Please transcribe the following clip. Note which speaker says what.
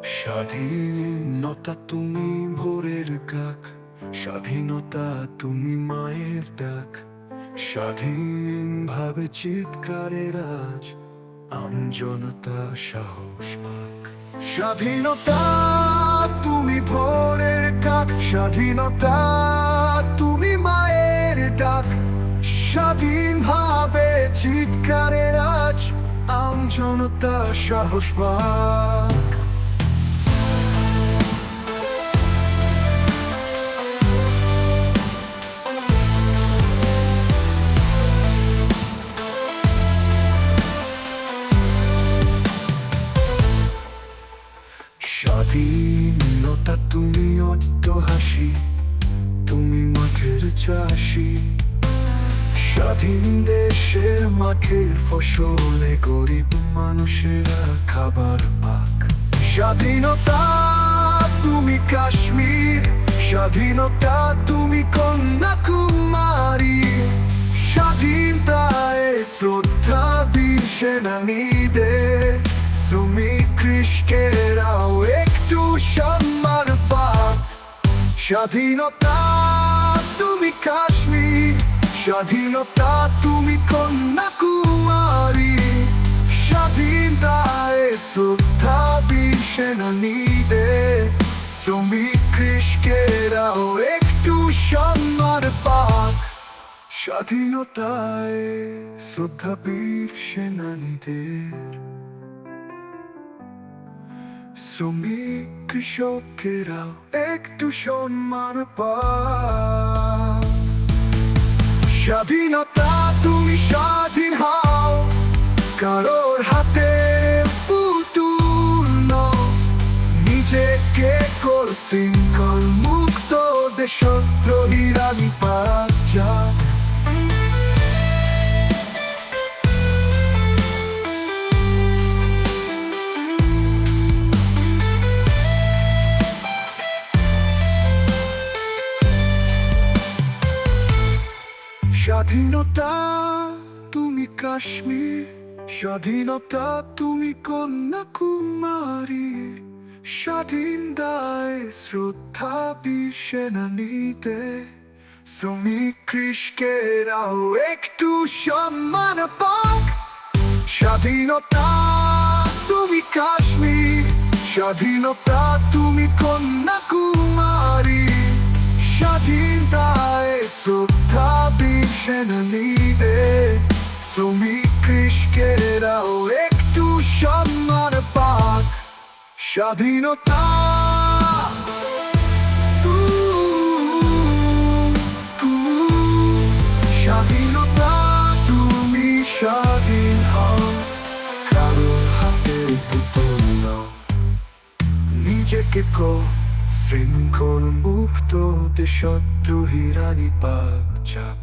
Speaker 1: স্বাধীনতা তুমি ভোরের কাক, স্বাধীনতা তুমি মায়ের ডাক। স্বাধীনভাবে চিৎকারের আজ আমজনতা সাহস পাক। স্বাধীনতা তুমি ভোরের কাক, স্বাধীনতা তুমি মায়ের ডাক। স্বাধীনভাবে চিৎকারের আজ আমজনতা সাহস পাক। স্বাধীনতা তুমি অট্ট হাসি, তুমি মাঠের চাষি। স্বাধীন দেশের মাঠের ফসলে গরিব মানুষেরা খাবার পাক। স্বাধীনতা তুমি কাশ্মীর, স্বাধীনতা তুমি কন্যাকুমারী। স্বাধীনতায় শ্রদ্ধা বীর সেনানীদের, শ্রমিক কৃষকেরাও একটু সম্মান পাক। স্বাধীনতা তুমি কাশ্মীর, স্বাধীনতা তুমি কন্যাকুমারী। স্বাধীনতায় শ্রদ্ধা বীর সেনানীদের, শ্রমিক কৃষকেরাও একটু সম্মান পাক। স্বাধীনতায় শ্রদ্ধা বীর সেনানীদের, শ্রমিক কৃষকেরাও একটু সম্মান পাক। স্বাধীনতা তুমি স্বাধীন হও, কারোর হাতে পুতুল নও। নিজেকে কর শৃঙ্খল মুক্ত, দেশদ্রোহীরা নিপাত যাক। স্বাধীনতা তুমি কাশ্মীর, স্বাধীনতা তুমি কন্যাকুমারী। স্বাধীনতায় শ্রদ্ধা বীর সেনানীদের, শ্রমিক কৃষকেরাও একটু সম্মান পাক। স্বাধীনতা তুমি কাশ্মীর, স্বাধীনতা তুমি কন্যাকুমারী। স্বাধীনতায় শ্রদ্ধা বীর সেনানীদের, শ্রমিক কৃষকেরাও একটু সম্মান পাক। স্বাধীনতা স্বাধীনতা তুমি স্বাধীন হও, কারোর হাতে পুতুল নও। নিজেকে কর শৃঙ্খল মুক্ত, দেশদ্রোহীরা নিপাত যাক।